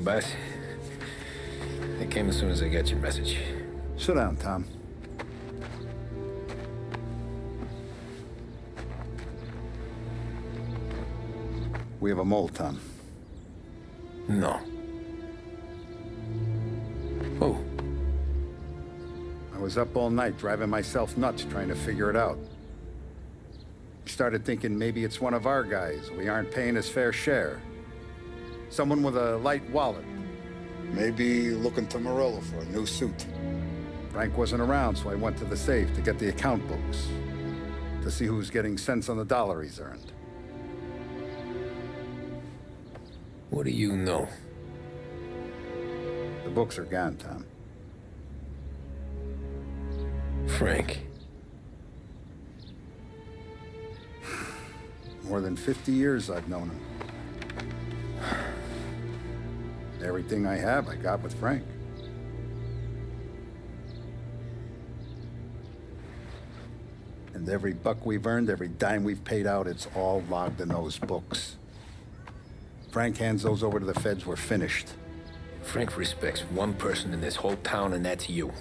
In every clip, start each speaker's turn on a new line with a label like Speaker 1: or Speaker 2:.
Speaker 1: boss. I came as soon as I got your message.
Speaker 2: Sit down, Tom. We have a mole, Tom.
Speaker 1: No. Oh.
Speaker 2: I was up all night driving myself nuts trying to figure it out. Started thinking maybe it's one of our guys. We aren't paying his fair share. Someone with a light wallet. Maybe looking to Morello for a new suit. Frank wasn't around, so I went to the safe to get the account books. To see who's getting cents on the dollar he's earned.
Speaker 1: What do you know?
Speaker 2: The books are gone, Tom.
Speaker 1: Frank.
Speaker 2: More than 50 years I've known him. Everything I have, I got with Frank. And every buck we've earned, every dime we've paid out, it's all logged in those books. Frank hands those over to the feds, we're finished.
Speaker 1: Frank respects one person in this whole town, and that's you.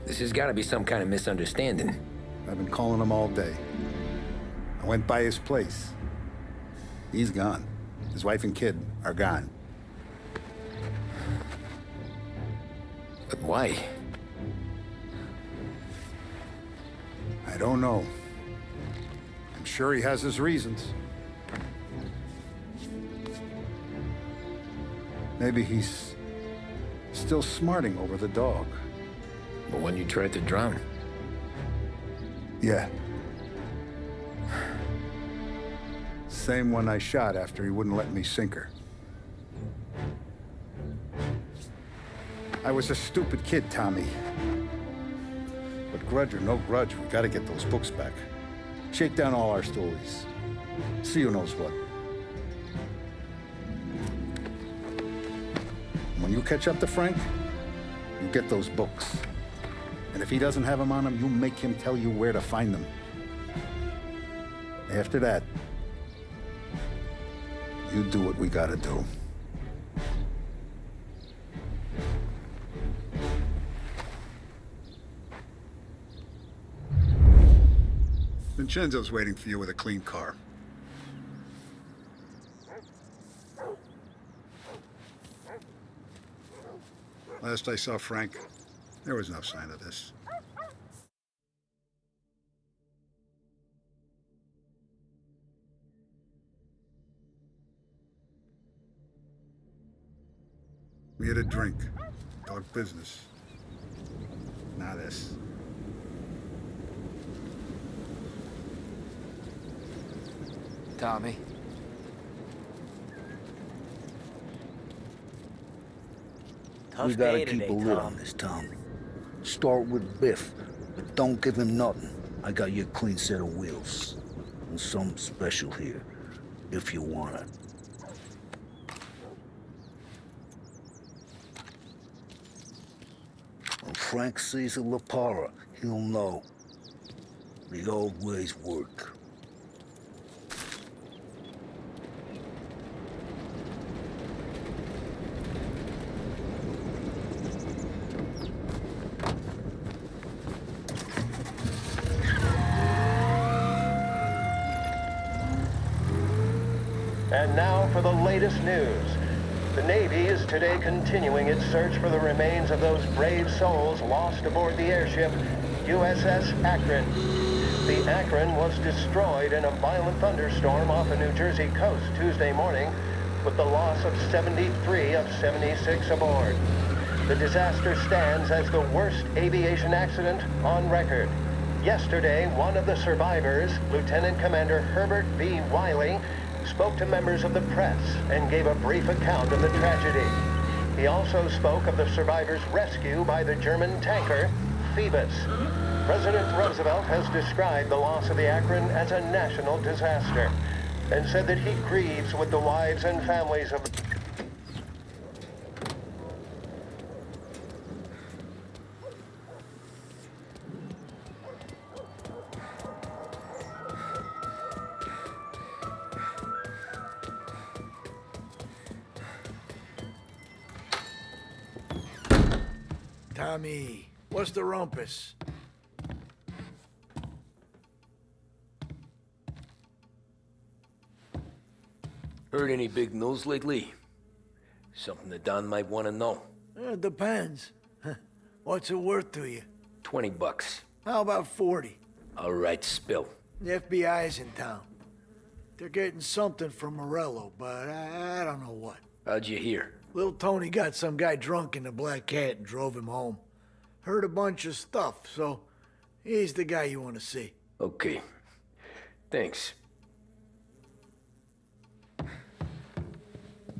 Speaker 1: This has got to be some kind of misunderstanding.
Speaker 2: I've been calling him all day. I went by his place. He's gone. His wife and kid are gone.
Speaker 1: But why?
Speaker 2: I don't know. I'm sure he has his reasons. Maybe he's still smarting over the dog.
Speaker 1: The one you tried to drown?
Speaker 2: Yeah. Same one I shot after he wouldn't let me sink her. I was a stupid kid, Tommy. But grudge or no grudge, we gotta get those books back. Shake down all our stories. See who knows what. When you catch up to Frank, you get those books. And if he doesn't have them on him, you make him tell you where to find them. After that, you do what we gotta do. Vincenzo's waiting for you with a clean car. Last I saw Frank, there was no sign of this. We had a drink, talk business. Now this.
Speaker 3: Tommy.
Speaker 4: We gotta keep a lid on this, Tom. Start with Biff, but don't give him nothing. I got you a clean set of wheels. And something special here, if you want it. When Frank sees a La Parra, he'll know. The old ways work.
Speaker 5: And now for the latest news. The Navy is today continuing its search for the remains of those brave souls lost aboard the airship USS Akron. The Akron was destroyed in a violent thunderstorm off the New Jersey coast Tuesday morning, with the loss of 73 of 76 aboard. The disaster stands as the worst aviation accident on record. Yesterday, one of the survivors, Lieutenant Commander Herbert V. Wiley, spoke to members of the press and gave a brief account of the tragedy. He also spoke of the survivors' rescue by the German tanker, Phoebus. President Roosevelt has described the loss of the Akron as a national disaster and said that he grieves with the wives and families of
Speaker 6: Tommy, what's the rumpus?
Speaker 1: Heard any big news lately? Something that Don might want to know.
Speaker 6: It depends. What's it worth to you?
Speaker 1: $20.
Speaker 6: How about 40?
Speaker 1: All right, spill.
Speaker 6: The FBI's in town. They're getting something from Morello, but I don't know what.
Speaker 1: How'd you hear?
Speaker 6: Little Tony got some guy drunk in the Black Cat and drove him home. Heard a bunch of stuff, so he's the guy you want to see.
Speaker 1: Okay. Thanks.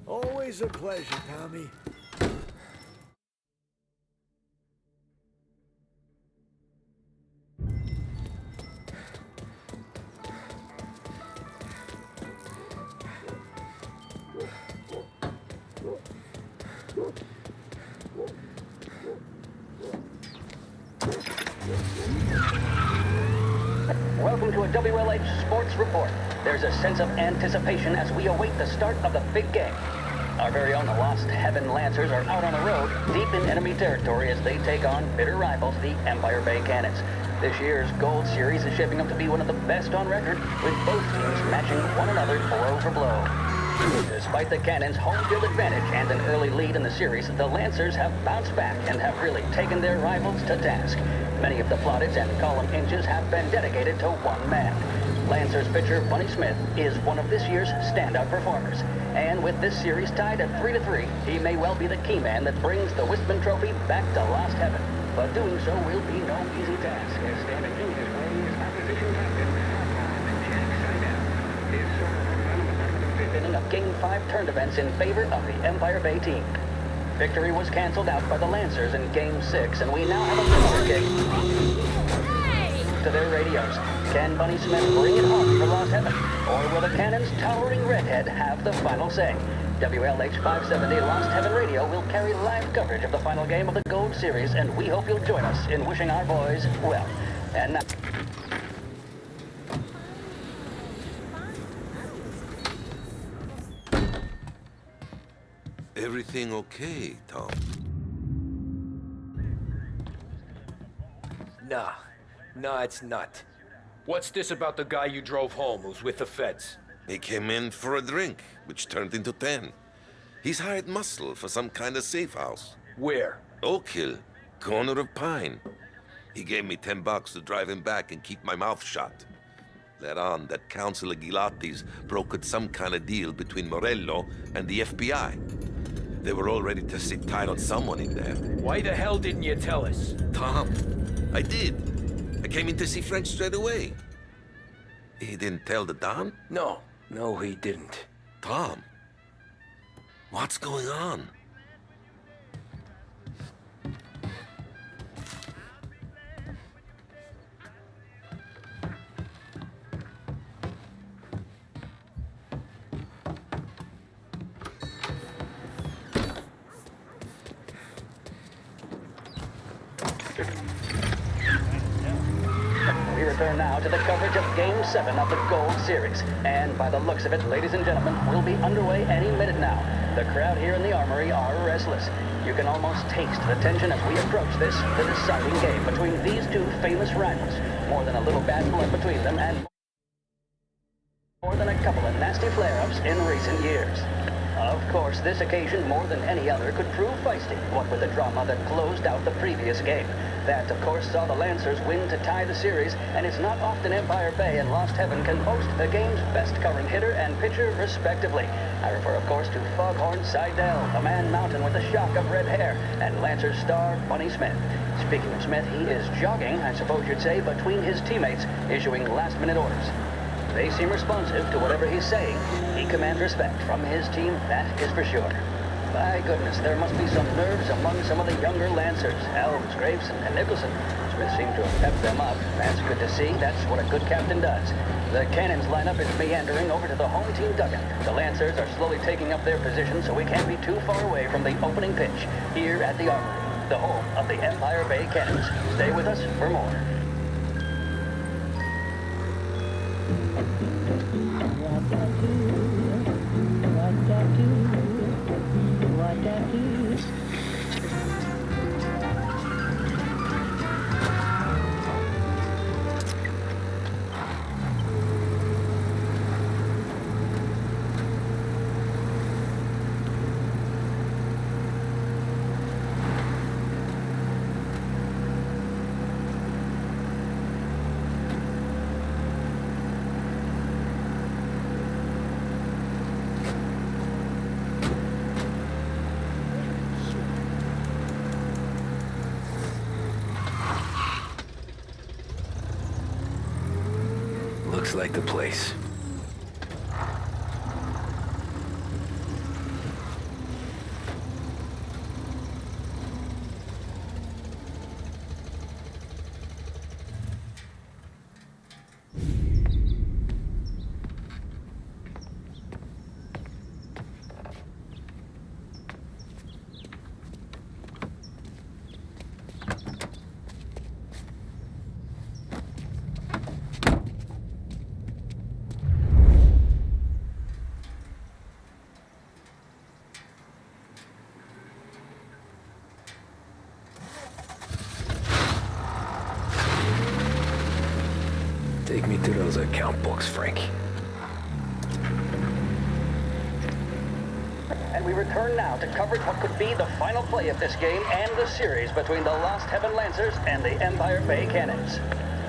Speaker 6: Always a pleasure, Tommy.
Speaker 7: Welcome to a WLH Sports Report. There's a sense of anticipation as we await the start of the big game. Our very own Lost Heaven Lancers are out on the road, deep in enemy territory as they take on bitter rivals, the Empire Bay Cannons. This year's Gold Series is shaping up to be one of the best on record, with both teams matching one another blow for blow. Despite the Cannons' home field advantage and an early lead in the series, the Lancers have bounced back and have really taken their rivals to task. Many of the plaudits and column inches have been dedicated to one man. Lancers pitcher Bunny Smith is one of this year's standout performers. And with this series tied at 3-3, he may well be the key man that brings the Wistman Trophy back to Lost Heaven. But doing so will be no easy task, as standing in his way is opposition captain, Jack Seidel. His fifth inning of Game 5 turned events in favor of the Empire Bay team. Victory was canceled out by the Lancers in Game 6, and we now have a listener kick to their radios. Can Bunny Smith bring it home for Lost Heaven? Or will the Cannon's towering redhead have the final say? WLH 570 Lost Heaven Radio will carry live coverage of the final game of the Gold Series, and we hope you'll join us in wishing our boys well. And now...
Speaker 8: Everything okay, Tom?
Speaker 1: Nah, it's not. What's this about the guy you drove home who's with the feds?
Speaker 8: He came in for a drink, which turned into 10. He's hired muscle for some kind of safe house.
Speaker 1: Where?
Speaker 8: Oak Hill, corner of Pine. He gave me $10 to drive him back and keep my mouth shut. Let on that Councilor Gilatti's brokered some kind of deal between Morello and the FBI. They were all ready to sit tight on someone in there.
Speaker 1: Why the hell didn't you tell us?
Speaker 8: Tom, I did. I came in to see French straight away. He didn't tell the Don?
Speaker 1: No, he didn't.
Speaker 8: Tom, what's going on?
Speaker 7: We return now to the coverage of Game 7 of the Gold Series. And by the looks of it, ladies and gentlemen, we'll be underway any minute now. The crowd here in the Armory are restless. You can almost taste the tension as we approach this, the deciding game between these two famous rivals. More than a little bad blood between them and more than a couple of nasty flare-ups in recent years. Of course, this occasion, more than any other, could prove feisty, what with the drama that closed out the previous game. That, of course, saw the Lancers win to tie the series, and it's not often Empire Bay and Lost Heaven can boast the game's best current hitter and pitcher, respectively. I refer, of course, to Foghorn Seidel, a man mountain with a shock of red hair, and Lancers star Bunny Smith. Speaking of Smith, he is jogging, I suppose you'd say, between his teammates, issuing last-minute orders. They seem responsive to whatever he's saying. He commands respect from his team, that is for sure. By goodness, there must be some nerves among some of the younger Lancers. Elms, Grapes, and Nicholson. Smith seemed to have pepped them up. That's good to see. That's what a good captain does. The Cannons lineup is meandering over to the home team dugout. The Lancers are slowly taking up their position, so we can't be too far away from the opening pitch here at the Armory, the home of the Empire Bay Cannons. Stay with us for more.
Speaker 1: Looks like the place. Take me to those account books, Frank.
Speaker 7: And we return now to coverage what could be the final play of this game and the series between the Lost Heaven Lancers and the Empire Bay Cannons.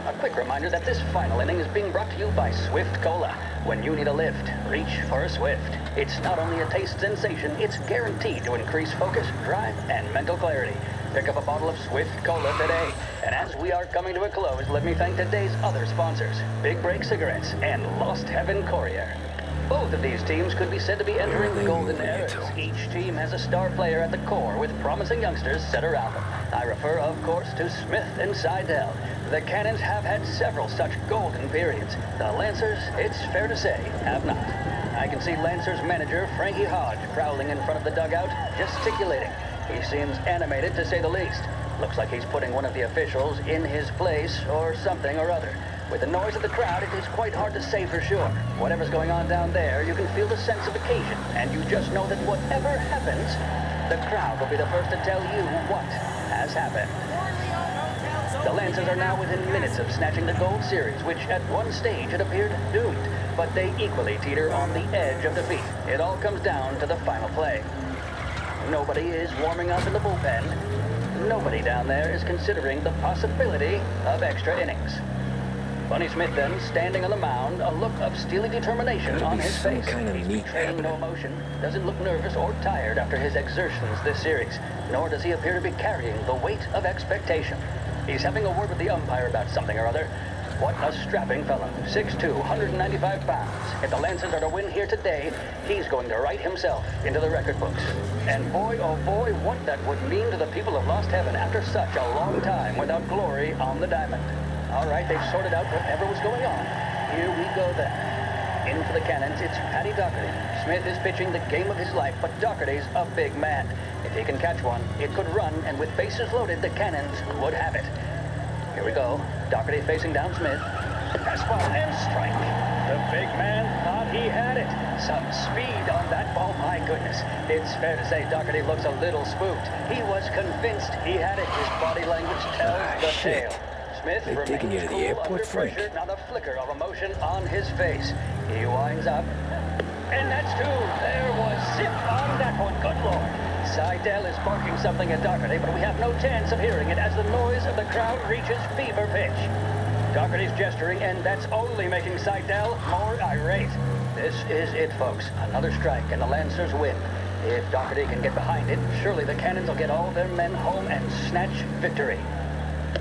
Speaker 7: A quick reminder that this final inning is being brought to you by Swift Cola. When you need a lift, reach for a Swift. It's not only a taste sensation, it's guaranteed to increase focus, drive, and mental clarity. Pick up a bottle of Swift Cola today. And as we are coming to a close, let me thank today's other sponsors, Big Break Cigarettes and Lost Heaven Courier. Both of these teams could be said to be entering the golden eras. Each team has a star player at the core with promising youngsters set around them. I refer, of course, to Smith and Seidel. The Cannons have had several such golden periods. The Lancers, it's fair to say, have not. I can see Lancers manager Frankie Hodge prowling in front of the dugout, gesticulating. He seems animated, to say the least. Looks like he's putting one of the officials in his place or something or other. With the noise of the crowd, it is quite hard to say for sure. Whatever's going on down there, you can feel the sense of occasion, and you just know that whatever happens, the crowd will be the first to tell you what has happened. The Lancers are now within minutes of snatching the Gold Series, which at one stage had appeared doomed, but they equally teeter on the edge of defeat. It all comes down to the final play. Nobody is warming up in the bullpen. Nobody down there is considering the possibility of extra innings. Bunny Smith then, standing on the mound, a look of steely determination on his face. He's betraying no emotion, doesn't look nervous or tired after his exertions this series, nor does he appear to be carrying the weight of expectation. He's having a word with the umpire about something or other. What a strapping fellow. 6'2", 195 pounds. If the Lancers are to win here today, he's going to write himself into the record books. And boy, oh boy, what that would mean to the people of Lost Heaven after such a long time without glory on the diamond. All right, they've sorted out whatever was going on. Here we go then. In for the Cannons, it's Paddy Doherty. Smith is pitching the game of his life, but Doherty's a big man. If he can catch one, it could run, and with bases loaded, the Cannons would have it. Here we go. Doherty facing down Smith. Fastball and strike. The big man thought he had it. Some speed on that ball, my goodness. It's fair to say Doherty looks a little spooked. He was convinced he had it. His body language tells the tale. Smith remains cool under pressure, not a flicker of emotion on his face. He winds up. And that's two. There was zip on that one. Good Lord. Seidel is barking something at Doherty, but we have no chance of hearing it as the noise of the crowd reaches fever pitch. Doherty's gesturing, and that's only making Seidel more irate. This is it, folks. Another strike, and the Lancers win. If Doherty can get behind it, surely the Cannons will get all their men home and snatch victory.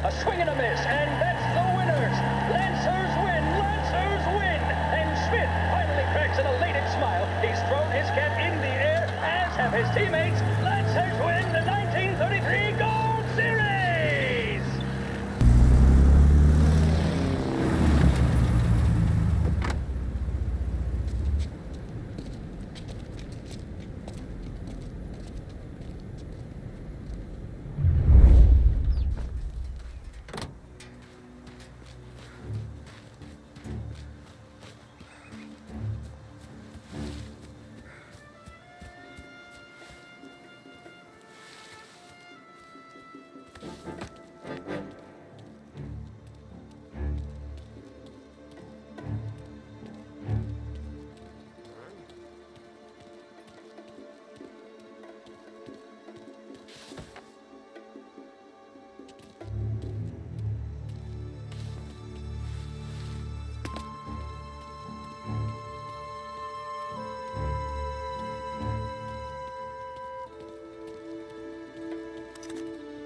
Speaker 7: A swing and a miss, and that's the winners! Lancers win! Lancers win! And Smith finally cracks an elated smile. He's thrown his cap in the air, as have his teammates. Lancers win the 1933 Gold Series!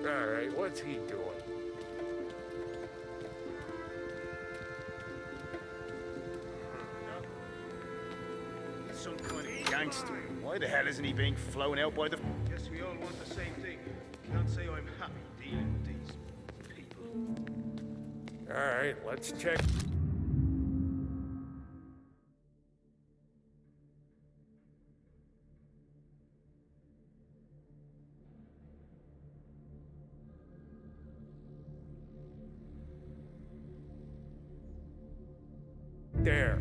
Speaker 9: All right, what's he doing?
Speaker 10: some kind of gangster. Why the hell isn't he being flown out by the...
Speaker 11: Guess we all want the same thing. Can't say I'm happy dealing with these people.
Speaker 9: All right, let's check. There.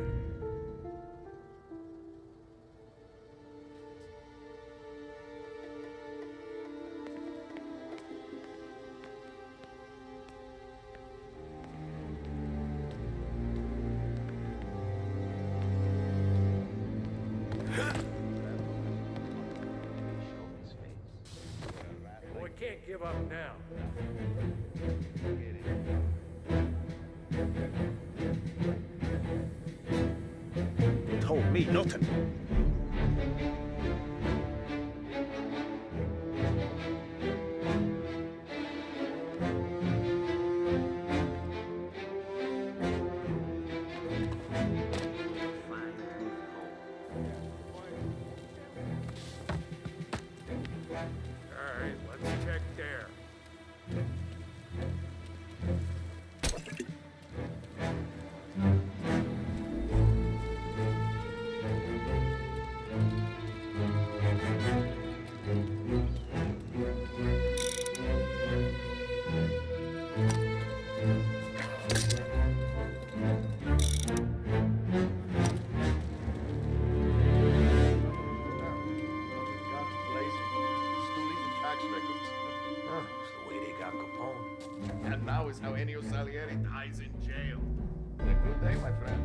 Speaker 9: We can't give up now.
Speaker 10: Told me nothing.
Speaker 9: All right, let's check there.
Speaker 11: It's the way they got Capone. And now is how Ennio Salieri dies in jail.
Speaker 2: Good day, my friend.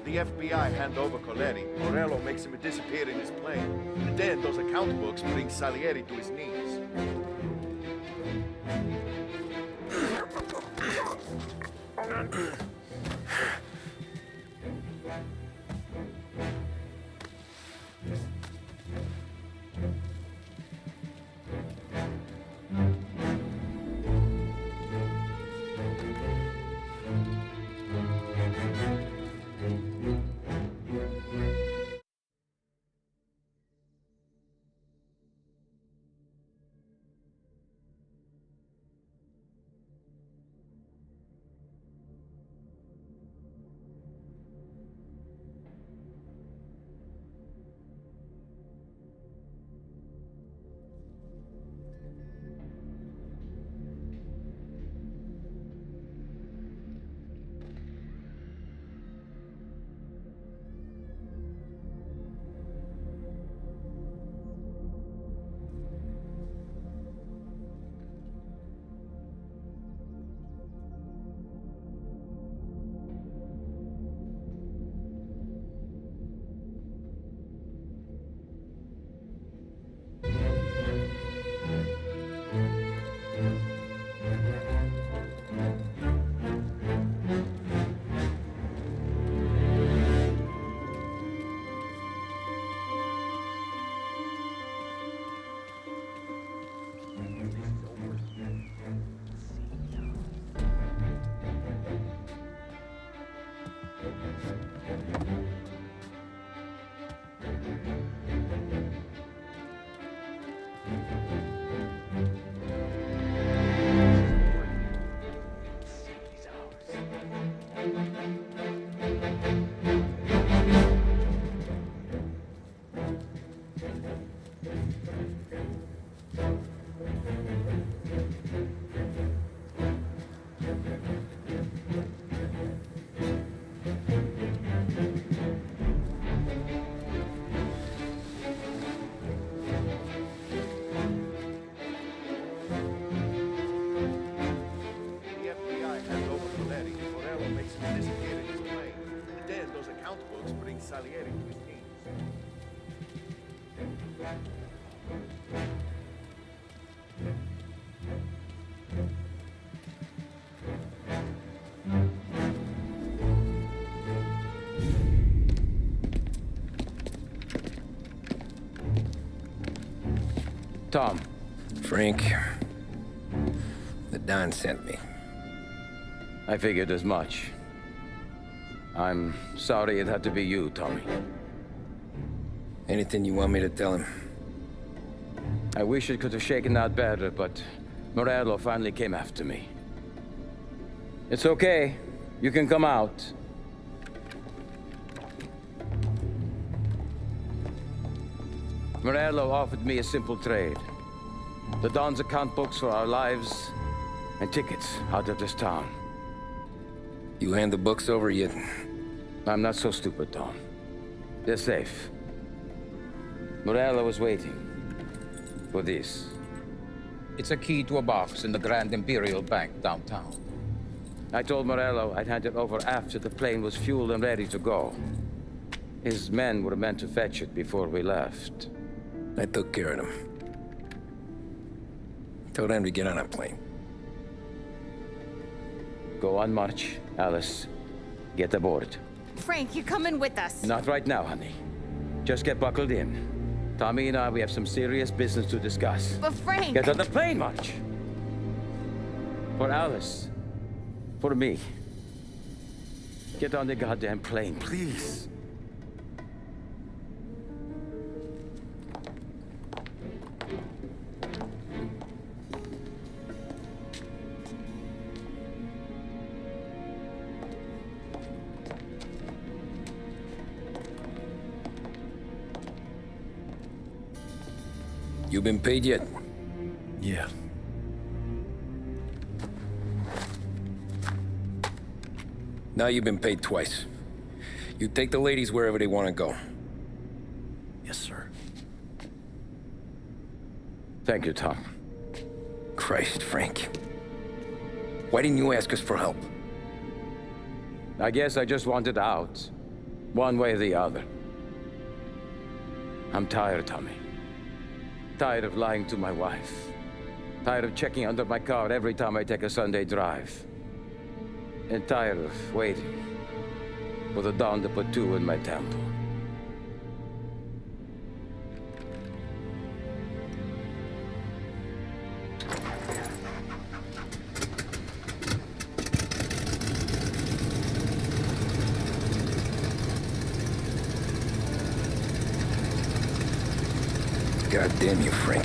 Speaker 11: The FBI hand over Coletti. Morello makes him disappear in his plane. And then those account books bring Salieri to his knees.
Speaker 1: Tom. Frank. The Don sent me.
Speaker 12: I figured as much. I'm sorry it had to be you, Tommy.
Speaker 1: Anything you want me to tell him?
Speaker 12: I wish it could have shaken out better, but Morello finally came after me. It's okay. You can come out. Morello offered me a simple trade. The Don's account books for our lives and tickets out of this town.
Speaker 1: You hand the books over yet?
Speaker 12: I'm not so stupid, Tom. They're safe. Morello was waiting for this.
Speaker 13: It's a key to a box in the Grand Imperial Bank downtown.
Speaker 12: I told Morello I'd hand it over after the plane was fueled and ready to go. His men were meant to fetch it before we left.
Speaker 1: I took care of them. Told them to get on a plane.
Speaker 12: Go on, March. Alice, get aboard.
Speaker 14: Frank, you're coming with us.
Speaker 12: Not right now, honey. Just get buckled in. Tommy and I, we have some serious business to discuss.
Speaker 14: But Frank...
Speaker 12: Get on the plane, March. For Alice. For me. Get on the goddamn plane, please.
Speaker 1: You been paid yet?
Speaker 2: Yeah.
Speaker 1: Now you've been paid twice. You take the ladies wherever they want to go.
Speaker 2: Yes, sir.
Speaker 12: Thank you, Tom.
Speaker 1: Christ, Frank. Why didn't you ask us for help?
Speaker 12: I guess I just wanted out. One way or the other. I'm tired, Tommy. Tired of lying to my wife. Tired of checking under my car every time I take a Sunday drive. And tired of waiting for the Don to put two in my temple.
Speaker 1: God damn you, Frank.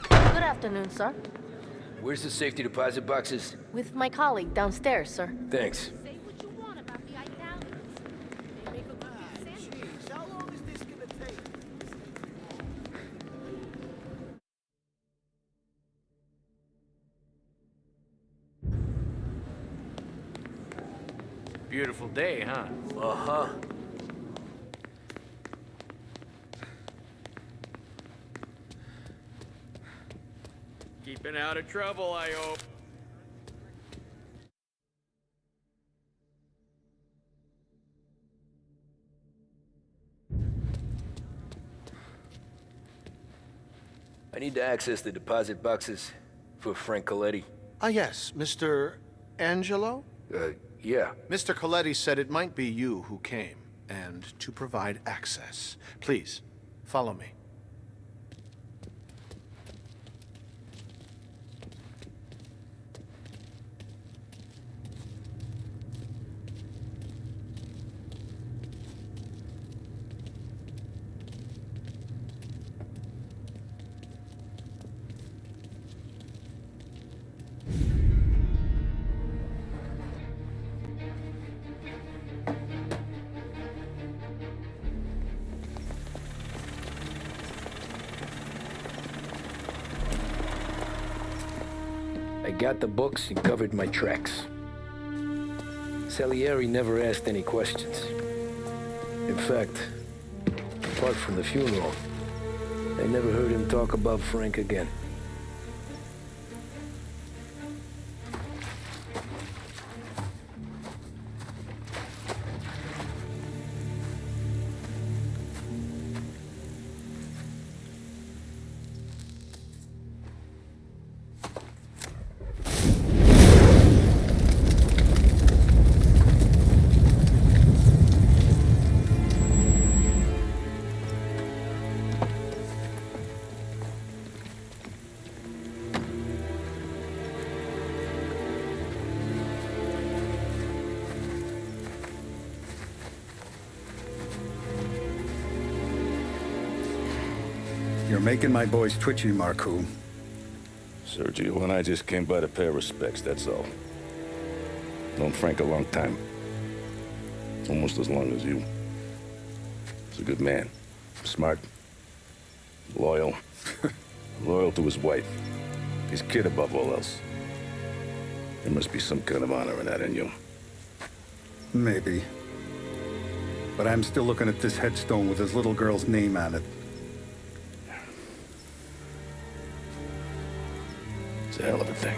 Speaker 15: Good afternoon, sir.
Speaker 1: Where's the safety deposit boxes?
Speaker 15: With my colleague downstairs, sir.
Speaker 1: Thanks.
Speaker 9: Beautiful day, huh?
Speaker 1: Uh-huh.
Speaker 9: Keeping out of trouble, I hope.
Speaker 1: I need to access the deposit boxes for Frank Coletti.
Speaker 16: Ah, yes, Mr. Angelo?
Speaker 1: Yeah.
Speaker 16: Mr. Coletti said it might be you who came, and to provide access. Please, follow me.
Speaker 1: I got the books and covered my tracks. Salieri never asked any questions. In fact, apart from the funeral, I never heard him talk about Frank again.
Speaker 2: You're making my boys twitchy, Marku.
Speaker 17: Sergio and I just came by to pay our respects, that's all. Known Frank a long time. Almost as long as you. He's a good man. Smart. Loyal. Loyal to his wife. His kid above all else. There must be some kind of honor in that in you.
Speaker 2: Maybe. But I'm still looking at this headstone with his little girl's name on it.
Speaker 17: It's a hell of a thing.